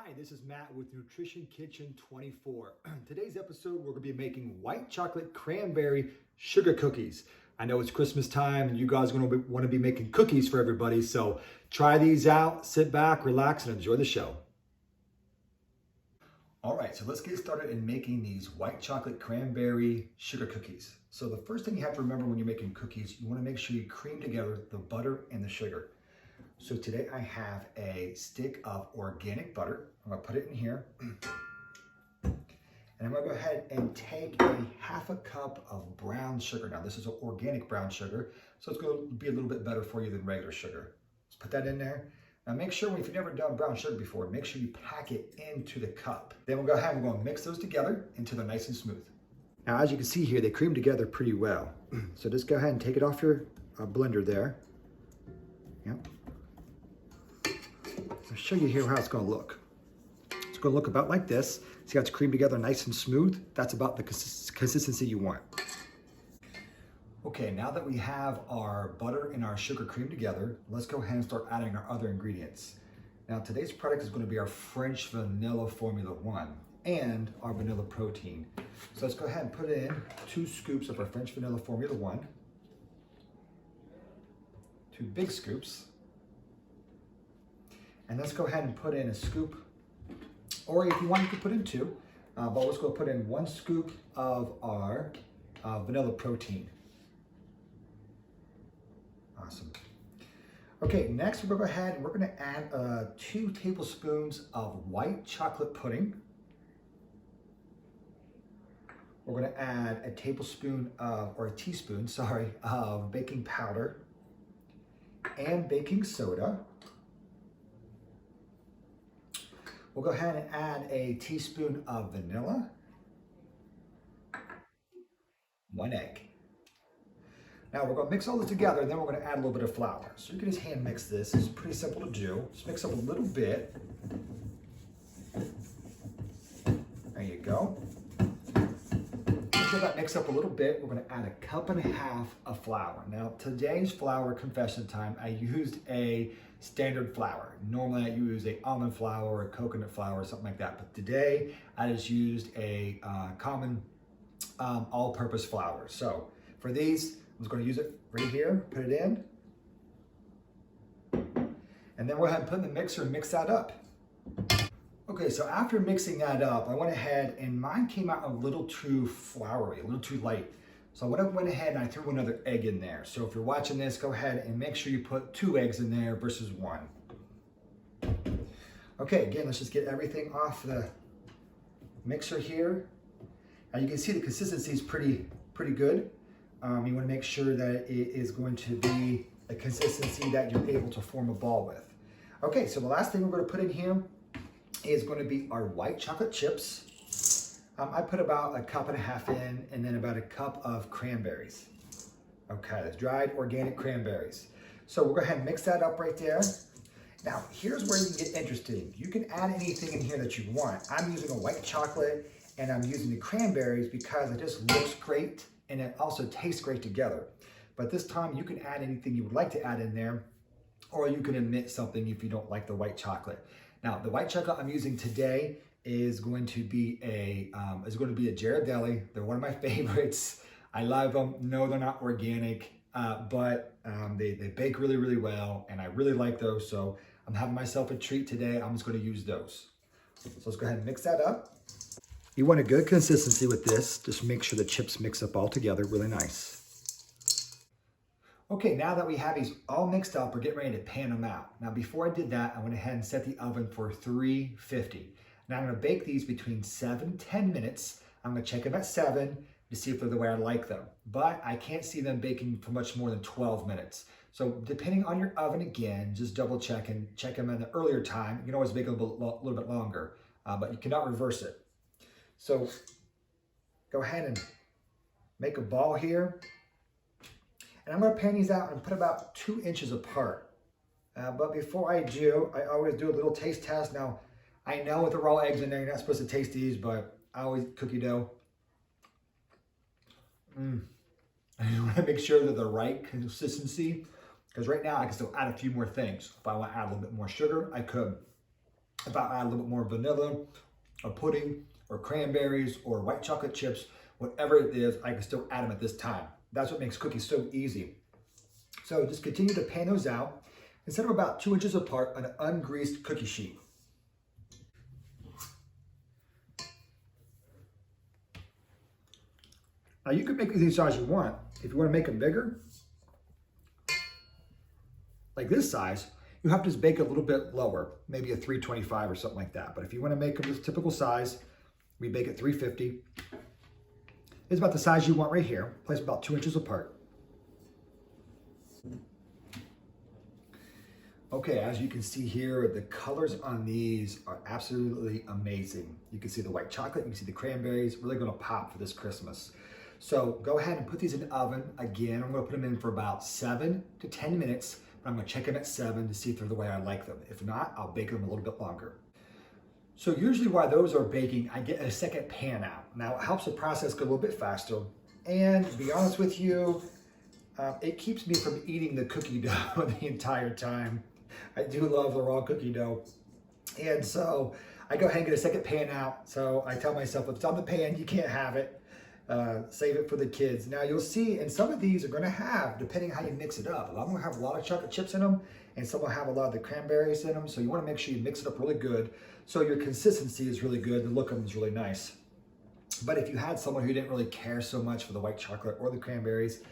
Hi, this is Matt with Nutrition Kitchen 24. Today's episode, we're gonna be making white chocolate cranberry sugar cookies. I know it's Christmas time and you guys are gonna wanna be making cookies for everybody, so try these out, sit back, relax, and enjoy the show. All right, so let's get started in making these white chocolate cranberry sugar cookies. So the first thing you have to remember when you're making cookies, you wanna make sure you cream together the butter and the sugar. So today I have a stick of organic butter. I'm gonna put it in here. And I'm gonna go ahead and take a half a cup of brown sugar. Now this is an organic brown sugar, so it's gonna be a little bit better for you than regular sugar. Let's put that in there. Now make sure, if you've never done brown sugar before, make sure you pack it into the cup. Then we'll go ahead and we're gonna mix those together until they're nice and smooth. Now as you can see here, they cream together pretty well. So just go ahead and take it off your blender there. Yep. I'll show you here how it's going to look. It's going to look about like this. See how it's creamed together nice and smooth? That's about the consistency you want. Okay, now that we have our butter and our sugar creamed together, let's go ahead and start adding our other ingredients. Now today's product is going to be our French vanilla Formula 1 and our vanilla protein. So let's go ahead and put in 2 scoops of our French vanilla Formula 1, 2 big scoops. And let's go ahead and put in a scoop, or if you want, you could put in 2, but let's go put in 1 scoop of our vanilla protein. Awesome. Okay, next we're gonna go ahead and we're gonna add 2 tablespoons of white chocolate pudding. We're gonna add a tablespoon of, or a teaspoon, sorry, of baking powder and baking soda. We'll go ahead and add a teaspoon of vanilla, 1 egg. Now we're gonna mix all this together and then we're gonna add a little bit of flour. So you can just hand mix this. It's pretty simple to do. Just mix up a little bit. There you go. After that mix up a little bit, we're gonna add 1.5 cups of flour. Now today's flour, confession time, I used a standard flour. Normally I use a almond flour or a coconut flour or something like that, but today I just used a common all-purpose flour. So for these, I'm just going to use it right here, put it in, and then we'll go ahead and put it in the mixer and mix that up. Okay, so after mixing that up, I went ahead and mine came out a little too floury, a little too light. So I went ahead and I threw another egg in there. So if you're watching this, go ahead and make sure you put 2 eggs in there versus 1. Okay, again, let's just get everything off the mixer here. Now you can see the consistency is pretty good. You want to make sure that it is going to be a consistency that you're able to form a ball with. Okay, so the last thing we're going to put in here is going to be our white chocolate chips. I put about 1.5 cups in, and then about 1 cup of cranberries. Okay, that's dried organic cranberries. So we'll go ahead and mix that up right there. Now, here's where you can get interesting. You can add anything in here that you want. I'm using a white chocolate, and I'm using the cranberries because it just looks great, and it also tastes great together. But this time, you can add anything you would like to add in there, or you can omit something if you don't like the white chocolate. Now, the white chocolate I'm using today is going to be a Ghirardelli. They're one of my favorites. I love them. No, they're not organic, but they bake really, really well, and I really like those. So I'm having myself a treat today. I'm just going to use those. So let's go ahead and mix that up. You want a good consistency with this. Just make sure the chips mix up all together really nice. Okay, now that we have these all mixed up, we're getting ready to pan them out. Now, before I did that, I went ahead and set the oven for 350. Now I'm gonna bake these between 7 and 10 minutes. I'm gonna check them at 7 to see if they're the way I like them. But I can't see them baking for much more than 12 minutes. So depending on your oven, again, just double check and check them at an earlier time. You can always bake them a little bit longer, but you cannot reverse it. So go ahead and make a ball here. And I'm gonna pan these out and put about 2 inches apart. But before I do, I always do a little taste test. Now, I know with the raw eggs in there, you're not supposed to taste these, but I always cookie dough. I want to make sure they're the right consistency, because right now I can still add a few more things. If I want to add a little bit more sugar, I could. if I add a little bit more vanilla or pudding or cranberries or white chocolate chips, whatever it is, I can still add them at this time. That's what makes cookies so easy. So just continue to pan those out and set them about 2 inches apart on an ungreased cookie sheet. Now you can make these any size you want. If you want to make them bigger, like this size, you have to just bake a little bit lower, maybe a 325 or something like that. But if you want to make them this typical size, we bake at 350. It's about the size you want right here. Place about 2 inches apart. Okay, as you can see here, the colors on these are absolutely amazing. You can see the white chocolate, you can see the cranberries, really gonna pop for this Christmas. So go ahead and put these in the oven. Again, I'm gonna put them in for about 7 to 10 minutes, but I'm gonna check them at 7 to see if they're the way I like them. If not, I'll bake them a little bit longer. So usually while those are baking, I get a second pan out. Now it helps the process go a little bit faster. And to be honest with you, it keeps me from eating the cookie dough the entire time. I do love the raw cookie dough. And so I go ahead and get a second pan out. So I tell myself, if it's on the pan, you can't have it. Save it for the kids. Now you'll see, and some of these are gonna have, depending on how you mix it up, a lot of them will have a lot of chocolate chips in them, and some will have a lot of the cranberries in them. So you wanna make sure you mix it up really good. So your consistency is really good, the look of them is really nice. But if you had someone who didn't really care so much for the white chocolate or the cranberries,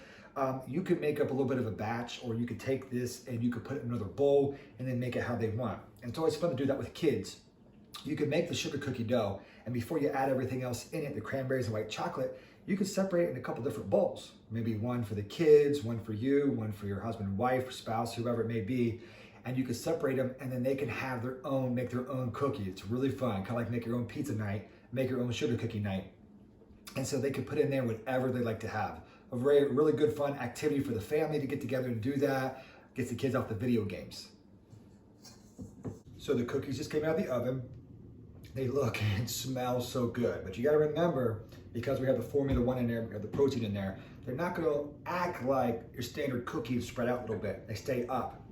you could make up a little bit of a batch, or you could take this and you could put it in another bowl and then make it how they want. And it's always fun to do that with kids. You can make the sugar cookie dough, and before you add everything else in it, the cranberries and white chocolate, you can separate it in a couple different bowls. Maybe one for the kids, one for you, one for your husband, wife, spouse, whoever it may be. And you can separate them, and then they can have their own, make their own cookie. It's really fun, kind of like make your own pizza night, make your own sugar cookie night. And so they can put in there whatever they like to have. A really good fun activity for the family to get together and do that. Gets the kids off the video games. So the cookies just came out of the oven. They look and smell so good. But you gotta remember, because we have the Formula 1 in there, we have the protein in there, they're not gonna act like your standard cookies spread out a little bit. They stay up.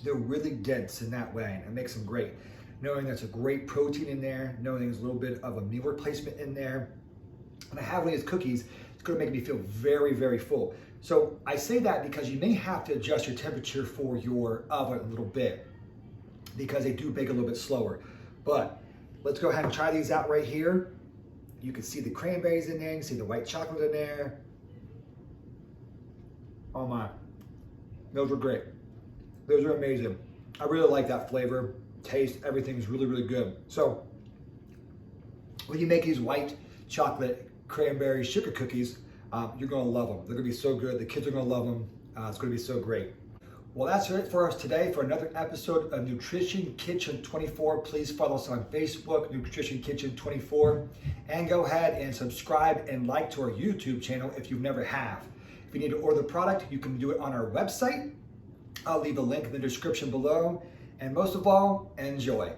They're really dense in that way, and it makes them great. Knowing there's a great protein in there, knowing there's a little bit of a meal replacement in there. When I have one of these cookies, it's gonna make me feel very, very full. So I say that because you may have to adjust your temperature for your oven a little bit, because they do bake a little bit slower. But let's go ahead and try these out right here. You can see the cranberries in there, you can see the white chocolate in there. Oh my, those were great. Those are amazing. I really like that flavor, taste, everything is really, really good. So when you make these white chocolate cranberry sugar cookies, you're gonna love them. They're gonna be so good. The kids are gonna love them. It's gonna be so great. Well, that's it for us today for another episode of Nutrition Kitchen 24. Please follow us on Facebook, Nutrition Kitchen 24, and go ahead and subscribe and like to our YouTube channel if you've never have. If you need to order the product, you can do it on our website. I'll leave a link in the description below. And most of all, enjoy.